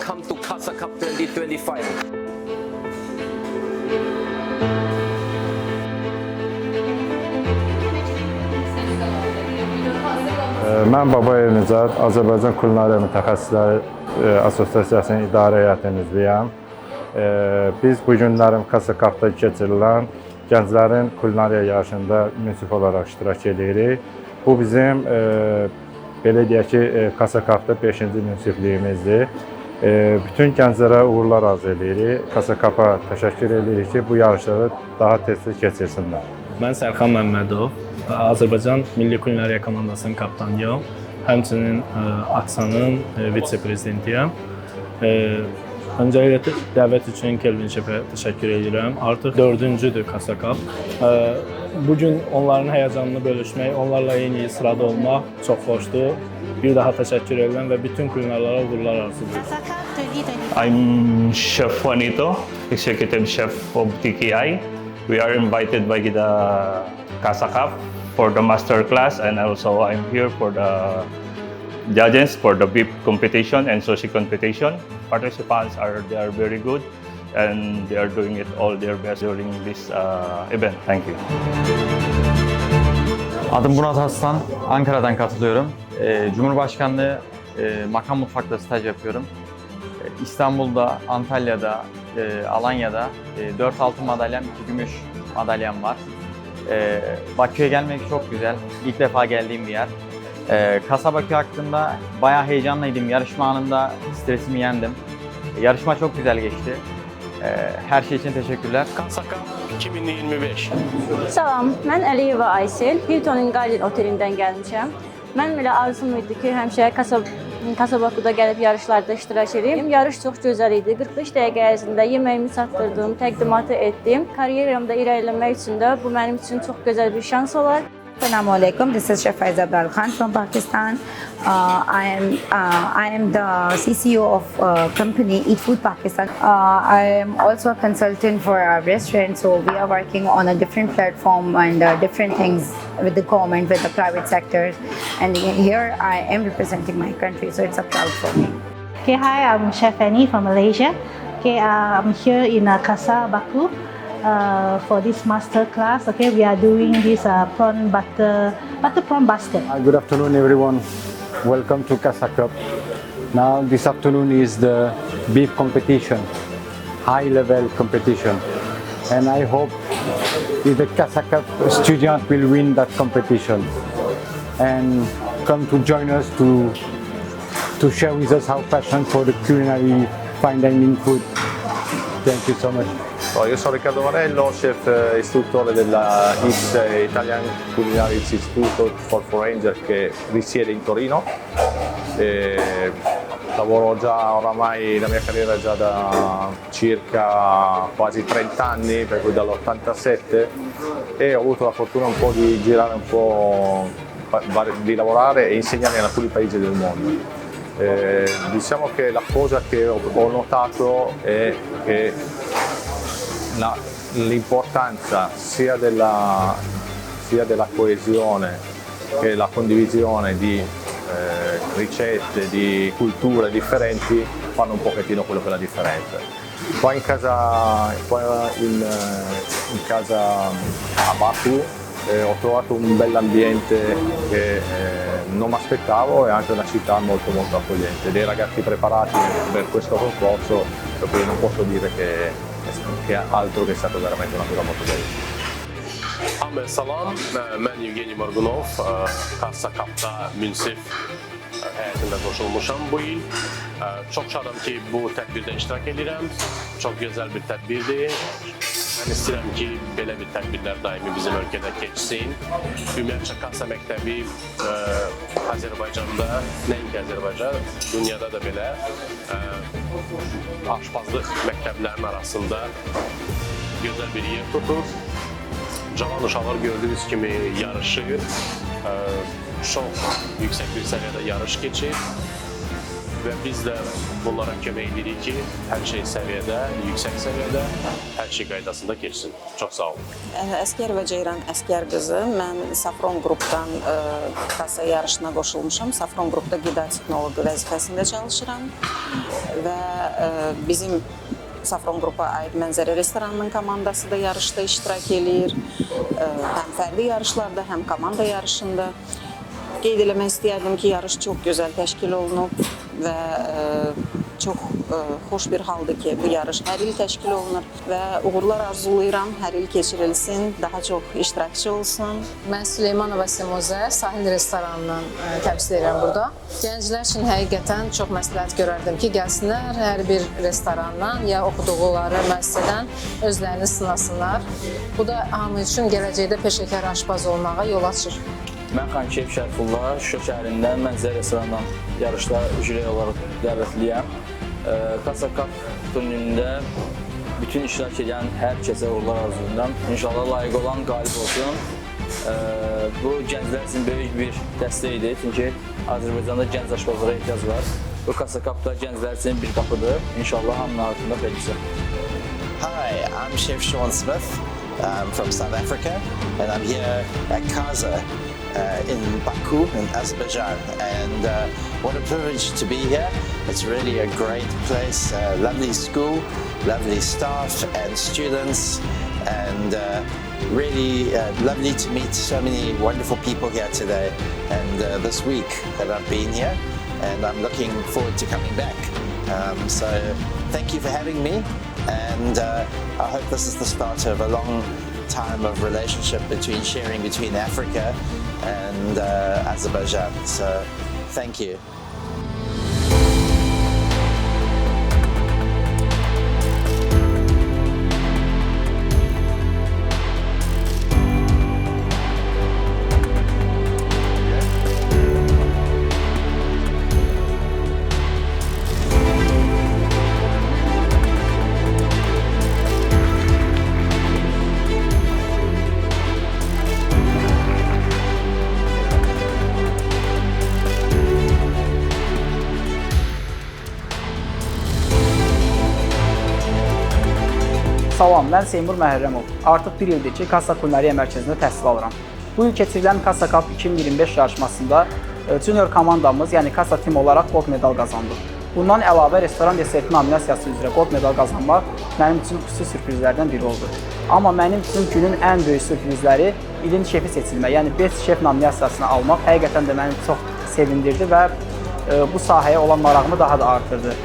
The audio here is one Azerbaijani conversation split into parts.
Welcome to Casa Cup 2025. Mən Babayev Nicat, Azərbaycan Kulinariya Mütəxəssisləri Assosiasiyasının idarə heyətinin üzvüyəm. Biz bu günlərim Casa Cup'da keçirilən gənclərin kulinariya yarışında münsif olaraq iştirak edirik. Bu bizim belə deyək ki, Casa Cup'da 5-ci münsifliyimizdir. Bütün gənclərə uğurlar arzu edirik. Casa Cup'a təşəkkür edirik ki, bu yarışları daha tez-tez keçirsinlər. Mən Sərxan Məmmədov, Azərbaycan Milli Kulinariya Komandasının kapitanıyam. Həmçinin Aksanın vitse-prezidentiyəm. Öncəliklə dəvət üçün Kelvin Şefə təşəkkür edirəm. Artıq 4-cüdür Casa Cup. Bugün onların həyəcanını bölüşmək, onlarla eyni sırada olmaq çox xoşdur. Bir daha təşəkkür edirəm və bütün kulinarlara uğurlar arzu edirəm. I'm Chef Juanito, Executive Chef of TKI. We are invited by the Casa Cup for the master class, and also I'm here for the judges for the beef competition and sushi competition. Participants they are very good, and they are doing it all their best during this event. Thank you. Adım Murat Aslan, Ankara'dan katılıyorum. Cumhurbaşkanlığı makam mutfakta staj yapıyorum. İstanbul'da, Antalya'da, Alanya'da 4 altın madalyam, 2 gümüş madalyam var. Bakü'ye gelmek çok güzel. İlk defa geldiğim bir yer. Casa Bakü hakkında bayağı heyecanlıydım. Yarışma anında stresimi yendim. Yarışma çok güzel geçti. Her şey için teşekkürler. Casa Cup 2025. Salam, mən Əliyeva Aysel, Hilton Garden otelindən gəlmişəm. Mənim elə arzum idi ki, həmişə Casa Baku'da gəlib yarışlarda iştirak edeyim. Yarış çox gözəl idi. 45 dəqiqə ərzində yeməyimi çatdırdım, təqdimatı etdim. Karyeramda irəliləmək üçün də bu mənim üçün çox gözəl bir şans olar. Assalamu alaikum. This is Chef Faiz Abdul Khan from Pakistan. I am the CCO of company Eat Food Pakistan. I am also a consultant for our restaurant, so we are working on a different platform and different things with the government, with the private sector. And here I am representing my country, so it's a proud for me. Okay, hi, I'm Chef Annie from Malaysia. Okay, I'm here in Casa Baku. For this master class. Okay, we are doing this prawn butter prawn basket. Good afternoon, everyone. Welcome to Casa Cup. Now, this afternoon is the beef competition, high-level competition, and I hope the Casa Cup student will win that competition and come to join us to share with us our passion for the culinary fine dining food. Thank you so much. Io sono Riccardo Marello, chef istruttore della Italian Culinary Institute for Ranger che risiede in Torino. Lavoro già oramai la mia carriera già da circa quasi 30 anni, per cui dall'87, e ho avuto la fortuna un po' di girare un po', di lavorare e insegnare in alcuni paesi del mondo. Diciamo che la cosa che ho notato è che l'importanza sia della coesione che la condivisione di ricette, di culture differenti fanno un pochettino quello che è la differenza. Qua in casa a Baku ho trovato un bell'ambiente che non mi aspettavo, e anche una città molto molto accogliente, dei ragazzi preparati per questo concorso, per cui non posso dire che altro che è stato veramente una cosa molto bella. Hamı salam, mən Yevgeniy Morgunov, Casa Cup'da münsif həyətində qoşulmuşam bu il. Çox şadam ki, bu tədbirdə iştirak edirəm. Çox gözəl bir tədbirdir. Mən istəyirəm ki, belə bir tədbirlər daimi bizim ölkədə keçsin. Ümumiyyətcə Casa məktəbi Azərbaycanda, nəinki Azərbaycan, dünyada da belə aşpazlıq məktəblərinin arasında gözəl bir yer tutur. Cavan uşaqlar gördüyünüz kimi yarışır, çox yüksək bir səviyyədə yarış keçir. və biz də bunlara kömək edirik ki, hər şey səviyyədə, yüksək səviyyədə, hər şey qaydasında keçsin. Çox sağ olun. Əskərova Ceyran Əskər qızı. Mən Safron qrupdan kassa yarışına qoşulmuşam. Safron qrupda qida texnoloqi vəzifəsində çalışıram və bizim Safron qrupa aid Mənzərə restoranının komandası da yarışda iştirak edir. Həm fərdi yarışlarda, həm komanda yarışında. Qeyd eləmək istəyərdim ki, yarış çox gözəl təşkil olunub və çox xoş bir haldır ki, bu yarış hər il təşkil olunur və uğurlar arzulayıram, hər il keçirilsin, daha çox iştirakçı olsun. Mən Süleymanova Semozə, Sahil restoranından təmsil edirəm burada. Gənclər üçün həqiqətən çox məsləhət görərdim ki, gəlsinlər hər bir restorandan ya oxuduqları müəssisədən özlərini sınasınlar. Bu da hamı üçün gələcəkdə peşəkar aşpaz olmağa yol açır. Mən Xankeyf Şərifullah, Şuşa şəhərindən Mənzərə restoranından yarışda jüri olaraq dəvətliyəm. Kassa Cup turnirində bütün iştirak edən hər kəsə uğurlar arzulayıram. İnşallah layiq olan qalib olsun. Bu gənclər üçün böyük bir dəstəkdir, çünki Azərbaycanda gənc aşpazlara ehtiyac var. Bu Kassa Cup'da gənclər üçün bir qapıdır. İnşallah hamının altında xeyirlisi. Hi, I'm Chef Sean Smith. I'm from South Africa, and I'm here at Kaza in Baku in Azerbaijan, and what a privilege to be here. It's really a great place, lovely school, lovely staff and students, and really lovely to meet so many wonderful people here today and this week that I've been here, and I'm looking forward to coming back. So thank you for having me, and I hope this is the start of a long time of relationship sharing between Africa and Azerbaijan. So thank you. Salam, mən Seymur Məhərrəmov. Artıq bir ildir ki, Kassa Kulinariya Mərkəzində təhsil alıram. Bu il keçirilən Kassa Cup 2025 yarışmasında junior komandamız, yəni Kassa Team olaraq gold medal qazandı. Bundan əlavə restoran deserti nominasiyası üzrə gold medal qazanmaq mənim üçün xüsusi sürprizlərdən biri oldu. Amma mənim üçün günün ən böyük sürprizləri ilin şefi seçilmək, yəni Best Chef nominasiyasını almaq həqiqətən də məni çox sevindirdi və bu sahəyə olan marağımı daha da artırdı.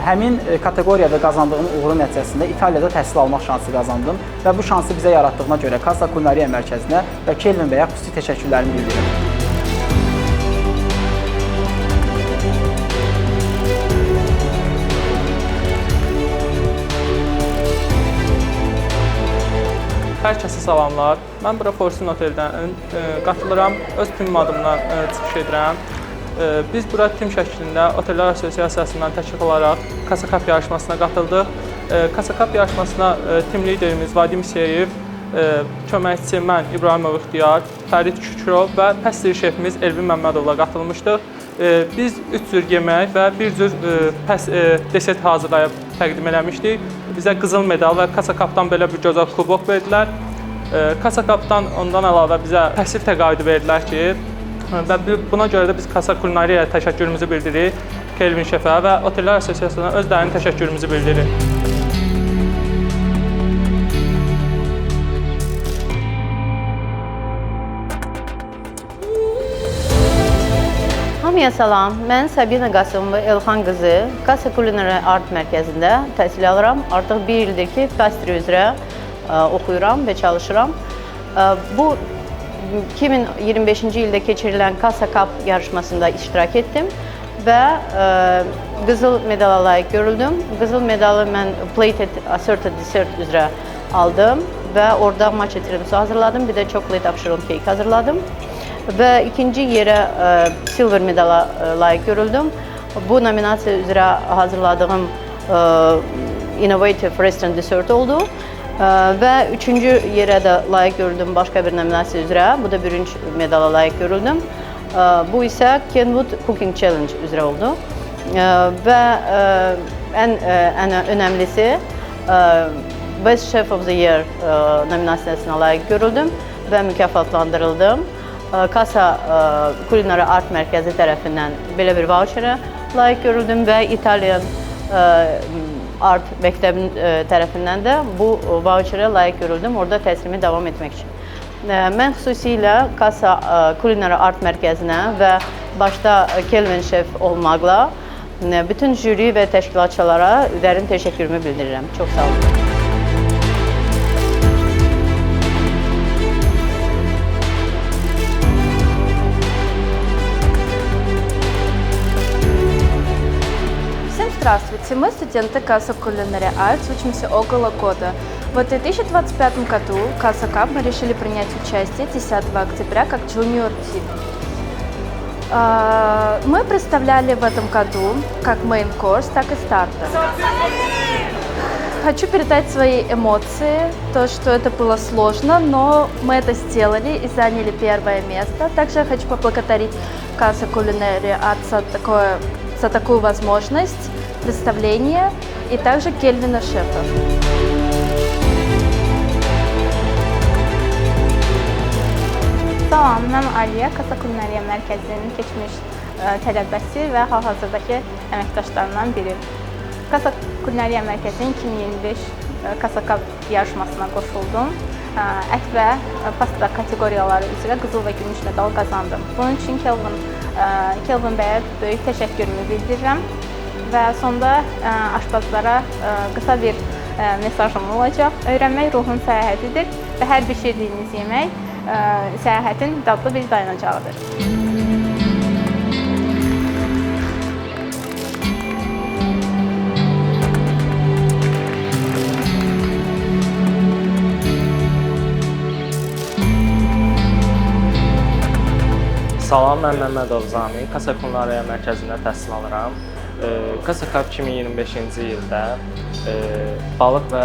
Həmin kateqoriyada qazandığım uğurun nəticəsində İtaliyada təhsil almaq şansı qazandım və bu şansı bizə yaratdığına görə Kassa Kulinariya Mərkəzinə və Kelvin bəyə xüsusi təşəkkürlərimi bildirirəm. Hər kəsə salamlar. Mən bura Fortune Oteldən qatılıram, öz timim adımdan çıxış edirəm. Biz bura tim şəklində Otellər Assosiasiyasından təklif olaraq Kassa Cup yarışmasına qatıldıq. Kassa Cup yarışmasına tim liderimiz Vadim Seyev, köməkçi mən İbrahimov İxtiyar, Fərid Kükrov və pastry şefimiz Elvin Məmmədovla qatılmışdıq. Biz 3 cür yemək və bir cür desert hazırlayıb təqdim eləmişdik. Bizə qızıl medal və Kassa Cup'dan belə bir gözəl kubok verdilər. Kassa Cup'dan ondan əlavə bizə təhsil təqaüdü verdilər ki, və buna görə də biz Kassa Kulinariyaya təşəkkürümüzü bildiririk, Kelvin şefə və Otellər Assosiasiyasına özlərinin təşəkkürümüzü bildiririk. Hamıya salam, mən Sabina Qasımova Elxan qızı Kassa Kulinariya Art Mərkəzində təhsil alıram. Artıq bir ildir ki, pastry üzrə oxuyuram və çalışıram. Bu 2025-ci ildə keçirilən Kassa Cup yarışmasında iştirak etdim və qızıl medala layiq görüldüm. Qızıl medalı mən Plated Assorted Dessert üzrə aldım və orada matcha tiramisu hazırladım, bir də chocolate upsheron cake hazırladım və ikinci yerə silver medala layiq görüldüm. Bu nominasiya üzrə hazırladığım Innovative Restaurant Dessert oldu. Və üçüncü yerə də layiq görüldüm başqa bir nominasiya üzrə. Bu da bürünc medala layiq görüldüm. Bu isə Kenwood Cooking Challenge üzrə oldu. Və ən önəmlisi Best Chef of the Year nominasiyasına layiq görüldüm və mükafatlandırıldım. Kasa Kulinari Art Mərkəzi tərəfindən belə bir voucherə layiq görüldüm və İtalyan Art Məktəbinin tərəfindən də bu voucherə layiq görüldüm, orada təhsilimi davam etmək üçün. Mən xüsusilə Kasa Kulinari Art Mərkəzinə və başda Kelvin Şef olmaqla bütün jüri və təşkilatçılara dərin təşəkkürümü bildirirəm. Çox sağ olun. Здравствуйте, мы студенты Casa Culinary Arts, учимся около года. В 2025 году Casa Cup мы решили принять участие 10 октября как Junior Team. Мы представляли в этом году как Main Course, так и Starter. Хочу передать свои эмоции, то, что это было сложно, но мы это сделали и заняли первое место. Также я хочу поблагодарить Casa Culinary Arts за такую возможность представления и также Кельвина Шефа. Salam, mən Aliyə, Casa Culinary Mərkəzinin keçmiş tələbəsi və hal-hazırdakı əməkdaşlarından biri. Casa Culinary Mərkəzinin 2025 Casa Cup yarışmasına qoşuldum. Ət və pasta kateqoriyaları üzrə qızıl və gümüş medal qazandım. Bunun üçün Kelvin bəyə böyük təşəkkürümü bildirirəm və sonda aşpazlara qısa bir mesajım olacaq. Öyrənmək ruhun səyahətidir və hər bişirdiyiniz yemək səyahətin dadlı bir dayanacağıdır. Salam, mən Məmmədov Zami, Casa Culinary Mərkəzində təhsil alıram. Casa Cup 2025-ci ildə balıq və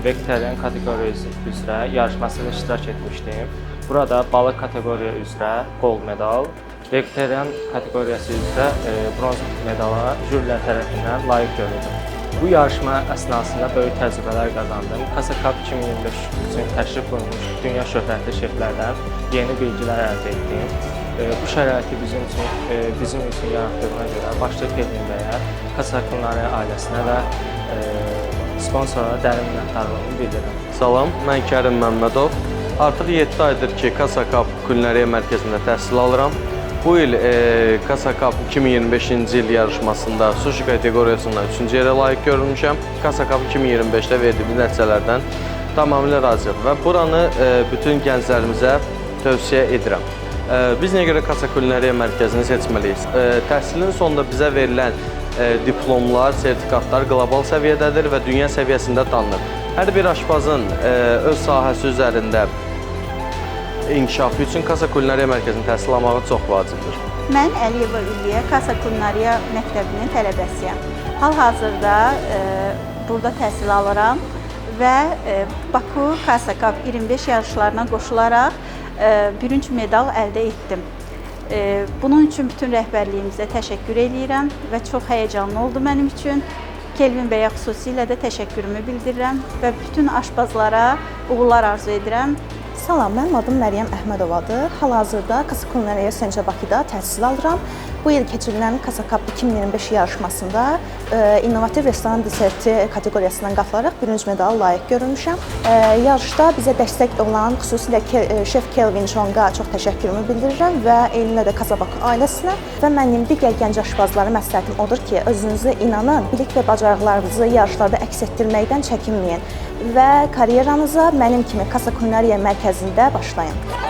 vegetarian kateqoriyası üzrə yarışmasında iştirak etmişdim. Burada balıq kateqoriya üzrə gold medal, vegetarian kateqoriyası üzrə bronz medala jürilər tərəfindən layiq görüldüm. Bu yarışma əsnasında böyük təcrübələr qazandım. Casa Cup 2025 üçün təşrif olunmuş dünya şöhrətli şeflərdən yeni bilgilər əldə etdim. Bu şəraiti bizim üçün yaratdığına görə başda Kelvin bəyə, Casa Culinary ailəsinə və sponsorlara dərin minnətdarlığımı bildirirəm. Salam, mən Kərim Məmmədov. Artıq 7 aydır ki, Casa Cup Culinary Mərkəzində təhsil alıram. Bu il Casa Cup 2025-ci il yarışmasında sushi kateqoriyasında 3-cü yerə layiq görülmüşəm. Casa Cup 2025-də verdiyimiz nəticələrdən tamamilə razıyam və buranı bütün gənclərimizə tövsiyə edirəm. Biz nəyə görə Casa Culinary Mərkəzini seçməliyik? Təhsilin sonunda bizə verilən diplomlar, sertifikatlar qlobal səviyyədədir və dünya səviyyəsində tanınır. Hər bir aşpazın öz sahəsi üzərində inkişafı üçün Casa Culinary Mərkəzini təhsil almağı çox vacibdir. Mən Əliyeva Ülviyə, Casa Culinary məktəbinin tələbəsiyəm. Hal-hazırda burada təhsil alıram və Baku Casa Cup 25 yarışlarına qoşularaq bürünc medal əldə etdim. Bunun üçün bütün rəhbərliyimizə təşəkkür edirəm və çox həyəcanlı oldu mənim üçün. Kelvin bəyə xüsusilə də təşəkkürümü bildirirəm və bütün aşpazlara uğurlar arzu edirəm. Salam, mənim adım Məryəm Əhmədovadır. Hal-hazırda Casa Culinary Center Bakıda təhsil alıram. Bu il keçirilən Casa Cup 2025 yarışmasında innovativ restoran deserti kateqoriyasından qatılaraq bürünc medala layiq görülmüşəm. Yarışda bizə dəstək olan xüsusilə şef Kelvin Chonga çox təşəkkürümü bildirirəm və eynilə də Casa Baku ailəsinə və mənim digər gənc aşpazlara məsləhətim odur ki, özünüzə inanın, bilik və bacarıqlarınızı yarışlarda əks etdirməkdən çəkinməyin və karyeranıza mənim kimi Casa Culinary Mərkəzində başlayın.